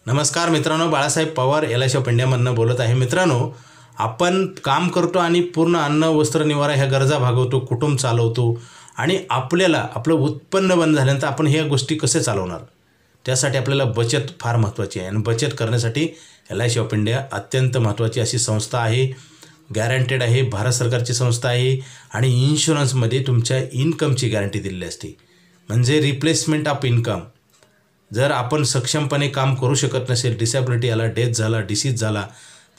नमस्कार मित्रांनो, Balasaheb Pawar LIC of इंडियामधनं बोलत आहे। मित्रांनो, आपण काम करतो आणि पूर्ण अन्न वस्त्र निवारा ह्या गरजा भागवतो, कुटुंब चालवतो आणि आपल्याला आपलं उत्पन्न बंद झाल्यानंतर आपण ह्या गोष्टी कसे चालवणार, त्यासाठी आपल्याला बचत फार महत्त्वाची आहे। आणि बचत करण्यासाठी LIC ऑफ इंडिया अत्यंत महत्त्वाची अशी संस्था आहे, गॅरंटेड आहे, भारत सरकारची संस्था आहे आणि इन्शुरन्समध्ये तुमच्या इन्कमची गॅरंटी दिलेली असते, म्हणजे रिप्लेसमेंट ऑफ इन्कम। जर आपण सक्षमपणे काम करू शकत नसेल, डिसेबिलिटी आला, डेथ झाला, डिसीज झाला,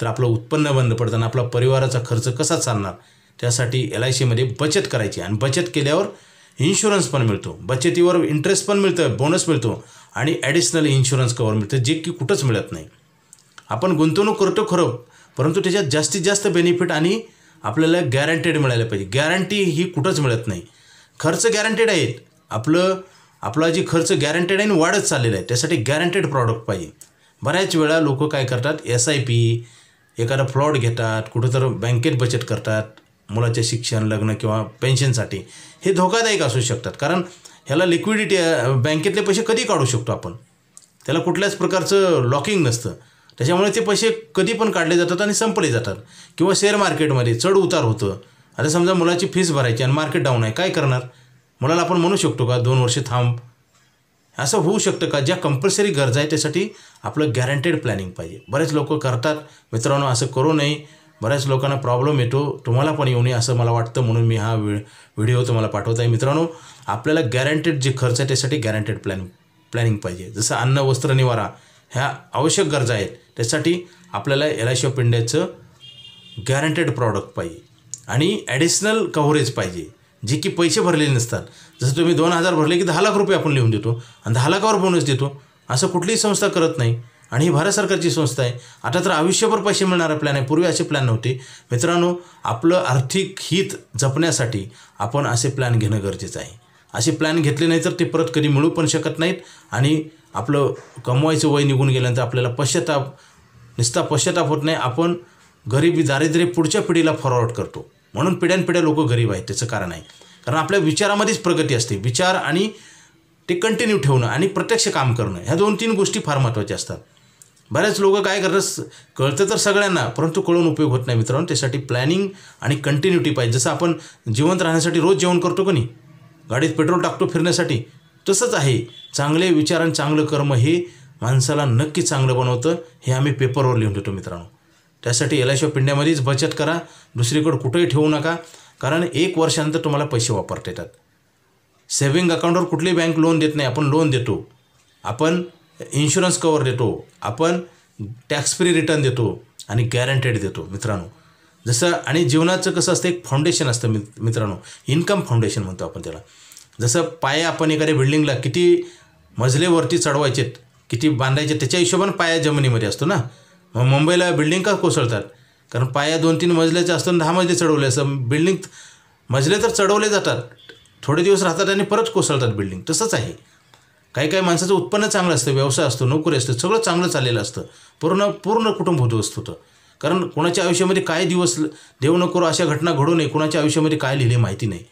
तर आपलं उत्पन्न बंद पडतं आणि आपला परिवाराचा खर्च कसा चालणार, त्यासाठी LICमध्ये बचत करायची। आणि बचत केल्यावर इन्शुरन्स पण मिळतो, बचतीवर इंटरेस्ट पण मिळतं, बोनस मिळतो आणि ॲडिशनल इन्शुरन्स कवर मिळतं, जे की कुठंच मिळत नाही। आपण गुंतवणूक करतो खरं, परंतु त्याच्यात जास्तीत जास्त बेनिफिट आणि आपल्याला गॅरंटेड मिळायला पाहिजे। गॅरंटी ही कुठंच मिळत नाही। खर्च गॅरंटेड आहेत, आपला जी खर्च गॅरंटेड आहे आणि वाढत चाललेला आहे, त्यासाठी गॅरंटेड प्रॉडक्ट पाहिजे। बऱ्याच वेळा लोक काय करतात, SIP, एखादा फ्लॉट घेतात, कुठं तर बँकेत बचत करतात, मुलाचे शिक्षण, लग्न किंवा पेन्शनसाठी। हे धोकादायक असू शकतात, कारण ह्याला लिक्विडिटी, बँकेतले पैसे कधी काढू शकतो आपण, त्याला कुठल्याच प्रकारचं लॉकिंग नसतं, त्याच्यामुळे ते पैसे कधी पण काढले जातात आणि संपले जातात। किंवा शेअर मार्केटमध्ये चढ उतार होतं। आता समजा मुलाची फीस भरायची आणि मार्केट डाऊन आहे, काय करणार? मुलाला आपण म्हणू शकतो का 2 वर्ष थांब? असं होऊ शकतं का? ज्या कंपल्सरी गरजा आहे त्यासाठी आपलं गॅरंटेड प्लॅनिंग पाहिजे। बरेच लोक करतात मित्रांनो, असं करू नये। बऱ्याच लोकांना प्रॉब्लेम येतो, तुम्हाला पण येऊ नये असं मला वाटतं, म्हणून मी हा व्हिडिओ तुम्हाला पाठवत आहे। मित्रांनो, आपल्याला गॅरंटेड जे खर्च आहे त्यासाठी गॅरंटेड प्लॅनिंग पाहिजे। जसं अन्न, वस्त्र, निवारा ह्या आवश्यक गरजा आहेत, त्यासाठी आपल्याला LIC ऑफ इंडियाचं गॅरंटेड प्रॉडक्ट पाहिजे आणि ॲडिशनल कव्हरेज पाहिजे, जे की पैसे भरलेले नसतात। जसं तुम्ही 2,000 भरले की 10 लाख रुपये आपण लिहून देतो आणि 10 लाखावर बोनस देतो, असं कुठलीही संस्था करत नाही आणि ही भारत सरकारची संस्था आहे। आता तर आयुष्यभर पैसे मिळणारा प्लॅन आहे, पूर्वी असे प्लॅन नव्हते। मित्रांनो, आपलं आर्थिक हित जपण्यासाठी आपण असे प्लॅन घेणं गरजेचं आहे। असे प्लॅन घेतले नाही तर ते परत कधी मिळू पण शकत नाहीत आणि आपलं कमवायचं वय निघून गेल्यानंतर आपल्याला नुसता पश्चाताप होत नाही, आपण गरिबी, दारिद्र्य पुढच्या पिढीला फॉरवर्ड करतो। म्हणून पिढ्यानपिढ्या लोक गरीब आहेत, त्याचं कारण आहे कारण आपल्या विचारामध्येच प्रगती असते। विचार आणि ते कंटिन्यू ठेवणं आणि प्रत्यक्ष काम करणं, ह्या 2-3 गोष्टी फार महत्त्वाच्या असतात। बऱ्याच लोक काय करतात, कळतं तर सगळ्यांना, परंतु कळून उपयोग होत नाही। मित्रांनो, त्यासाठी प्लॅनिंग आणि कंटिन्युटी पाहिजे। जसं आपण जिवंत राहण्यासाठी रोज जेवण करतो का नाही, गाडीत पेट्रोल टाकतो फिरण्यासाठी, तसंच आहे। चांगले विचार आणि चांगलं कर्म हे माणसाला नक्की चांगलं बनवतं, हे आम्ही पेपरवर लिहून देतो मित्रांनो। त्यासाठी LIC ऑफ इंडियामध्येच बचत करा, दुसरीकडे कुठेही ठेवू नका, कारण 1 वर्षानंतर तुम्हाला पैसे वापरता येतात। सेव्हिंग अकाउंटवर कुठली बँक लोन देत नाही, आपण लोन देतो, आपण इन्शुरन्स कवर देतो, आपण टॅक्स फ्री रिटर्न देतो आणि गॅरंटेड देतो मित्रांनो। जसं आणि जीवनाचं कसं असतं, एक फाउंडेशन असतं मित्रांनो, इन्कम फाउंडेशन म्हणतो आपण त्याला। जसं पाया आपण एखाद्या बिल्डिंगला किती मजलेवरती चढवायचेत, किती बांधायचे, त्याच्या हिशोबाने पाया जमिनीमध्ये असतो ना। मग मुंबईला बिल्डिंग का कोसळतात, कारण पाया 2-3 मजल्याचे असतात, 10 मजले चढवले असं बिल्डिंग, मजले तर चढवले जातात, थोडे दिवस राहतात आणि परत कोसळतात बिल्डिंग। तसंच आहे, काही माणसाचं उत्पन्न चांगलं असतं, व्यवसाय असतो, नोकरी असतं, सगळं चांगलं चाललेलं असतं, पूर्ण कुटुंब उद्ध्वस्त होतं। कारण कोणाच्या आयुष्यामध्ये काय दिवस, देव न करो अशा घटना घडू नये, कोणाच्या आयुष्यामध्ये काय लिहिले माहिती नाही,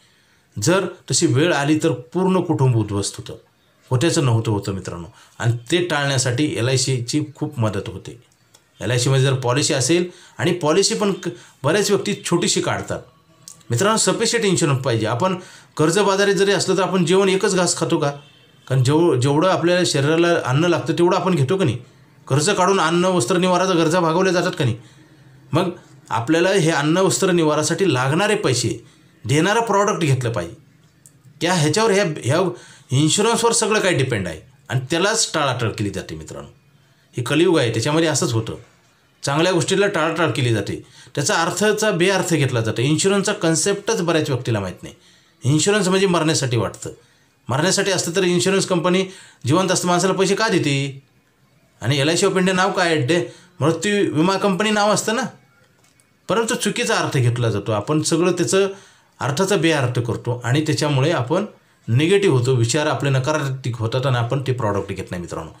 जर तशी वेळ आली तर पूर्ण कुटुंब उद्ध्वस्त होतं, होत्याचं होतं मित्रांनो। आणि ते टाळण्यासाठी LICची खूप मदत होते। LICमध्ये जर पॉलिसी असेल, आणि पॉलिसी पण बऱ्याच व्यक्ती छोटीशी काढतात मित्रांनो, सफिशियंट इन्शुरन्स पाहिजे। आपण कर्जबाजारी जरी असलं तर आपण जेवण एकच घास खातो का? कारण जेवढं आपल्याला शरीराला अन्न लागतं तेवढं आपण घेतो का नाही? कर्ज काढून अन्न, वस्त्र, निवाराच्या गरजा भागवल्या जातात का नाही? मग आपल्याला हे अन्न, वस्त्र, निवारासाठी लागणारे पैसे देणारं प्रॉडक्ट घेतलं पाहिजे। ह्याच्यावर ह्या इन्शुरन्सवर सगळं काही डिपेंड आहे आणि त्यालाच टाळाटाळ केली जाते मित्रांनो। हे कलियुग आहे, त्याच्यामध्ये असंच होतं, चांगल्या गोष्टीला टाळाटाळ केली जाते, त्याचा अर्थाचा बेअर्थ घेतला जातो। इन्शुरन्सचा कन्सेप्टच बऱ्याच व्यक्तीला माहीत नाही। इन्शुरन्स म्हणजे मरण्यासाठी वाटतं, मरण्यासाठी असतं तर इन्शुरन्स कंपनी जिवंत असतं माणसाला पैसे का देते? आणि LIC ऑफ इंडिया नाव काय आहे, मृत्यू विमा कंपनी नाव असतं ना, परंतु चुकीचा अर्थ घेतला जातो। आपण सगळं त्याचं अर्थाचा बेअर्थ करतो आणि त्याच्यामुळे आपण निगेटिव्ह होतो, विचार आपले नकारात्मक होतात आणि आपण ते प्रॉडक्ट घेत नाही मित्रांनो।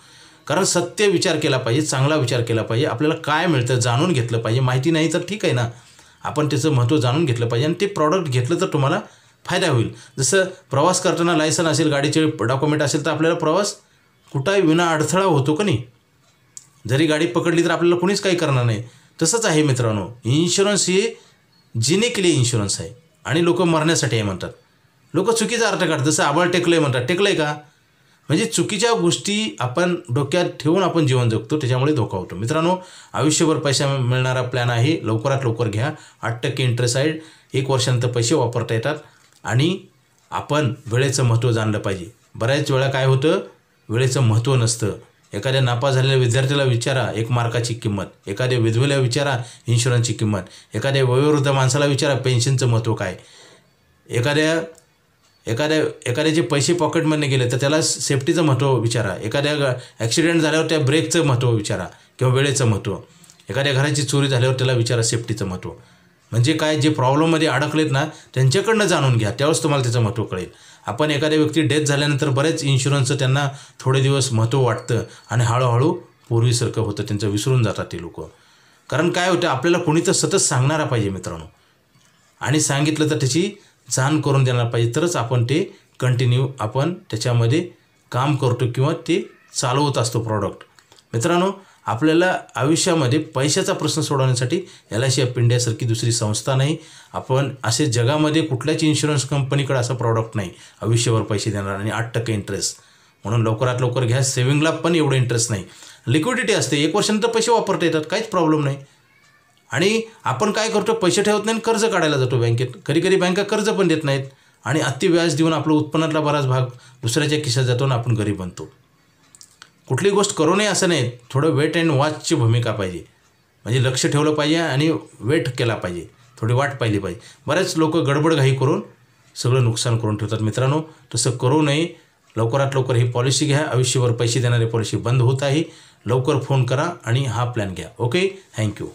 कारण सत्य विचार केला पाहिजे, चांगला विचार केला पाहिजे, आपल्याला काय मिळतं जाणून घेतलं पाहिजे। माहिती नाही तर ठीक आहे ना, आपण त्याचं महत्त्व जाणून घेतलं पाहिजे आणि ते प्रॉडक्ट घेतलं तर तुम्हाला फायदा होईल। जसं प्रवास करताना लायसन असेल, गाडीचे डॉक्युमेंट असेल तर आपल्याला प्रवास कुठंही विना अडथळा होतो का नाही? जरी गाडी पकडली तर आपल्याला कोणीच काही करणार नाही. तसंच आहे मित्रांनो, इन्शुरन्स ही जिने के लिए इन्शुरन्स आहे आणि लोक मरण्यासाठी आहे म्हणतात. लोक चुकीचा अर्थ काढतात. जसं आबाळ टेकलंय म्हणतात, टेकलंय का? म्हणजे चुकीच्या गोष्टी आपण डोक्यात ठेवून आपण जीवन जगतो, त्याच्यामुळे धोका होतो. मित्रांनो, आयुष्यभर पैसा मिळणारा प्लॅन आहे, लवकरात लवकर घ्या. 8% इंटरेस्ट आहे, 1 वर्षानंतर पैसे वापरता येतात आणि आपण वेळेचं महत्त्व जाणलं पाहिजे. बऱ्याच वेळा काय होतं, वेळेचं महत्त्व नसतं. एखाद्या नापास झालेल्या विद्यार्थ्याला विचारा 1 मार्काची किंमत, एखाद्या विधवेला विचारा इन्शुरन्सची किंमत, एखाद्या वयोवृद्ध माणसाला विचारा पेन्शनचं महत्त्व काय, एखाद्याचे पैसे पॉकेटमधून गेले तर त्याला सेफ्टीचं महत्त्व विचारा, एखाद्या ॲक्सिडेंट झाल्यावर त्या ब्रेकचं महत्त्व विचारा किंवा वेळेचं महत्त्व, एखाद्या घराची चोरी झाल्यावर त्याला विचारा सेफ्टीचं महत्त्व. म्हणजे काय, जे प्रॉब्लेममध्ये अडकलेत ना त्यांच्याकडनं जाणून घ्या, त्यावेळेस तुम्हाला त्याचं महत्त्व कळेल. आपण एखाद्या व्यक्ती डेथ झाल्यानंतर बरेच इन्शुरन्सचं त्यांना थोडे दिवस महत्त्व वाटतं आणि हळूहळू पूर्वीसारखं होतं, त्यांचं विसरून जातात ते लोक. कारण काय होतं, आपल्याला कोणी तर सतत सांगणारा पाहिजे मित्रांनो, आणि सांगितलं तर त्याची जाण करून देणार पाहिजे, तरच आपण ते कंटिन्यू आपण त्याच्यामध्ये काम करतो किंवा ते चालवत असतो प्रॉडक्ट. मित्रांनो, आपल्याला आयुष्यामध्ये पैशाचा प्रश्न सोडवण्यासाठी LIC ऑफ इंडियासारखी दुसरी संस्था नाही. आपण असे जगामध्ये कुठल्याच इन्शुरन्स कंपनीकडे असं प्रॉडक्ट नाही आयुष्यभर पैसे देणार आणि 8% इंटरेस्ट. म्हणून लवकरात लवकर घ्या. सेव्हिंगला पण एवढं इंटरेस्ट नाही, लिक्विडिटी असते, 1 वर्षानंतर पैसे वापरता येतात, काहीच प्रॉब्लेम नाही. आणि आपण काय करतो, पैसे ठेवत नाही, कर्ज काढायला जातो बँकेत. कधी कधी बँका कर्ज पण देत नाहीत आणि अति व्याज देऊन आपलं उत्पन्नातला बराच भाग दुसऱ्याच्या खिशात जातो आणि आपण गरीब बनतो. कुठली गोष्ट करू नये असं नाही, थोडं वेट अँड वॉचची भूमिका पाहिजे. म्हणजे लक्ष ठेवलं पाहिजे आणि वेट केला पाहिजे, थोडी वाट पाहिली पाहिजे. बरेच लोक गडबडघाई करून सगळं नुकसान करून ठेवतात. मित्रांनो, तसं करू नये. लवकरात लवकर ही पॉलिसी घ्या. आयुष्यभर पैसे देणारी पॉलिसी बंद होत आहे. लवकर फोन करा आणि हा प्लॅन घ्या. Okay, thank you.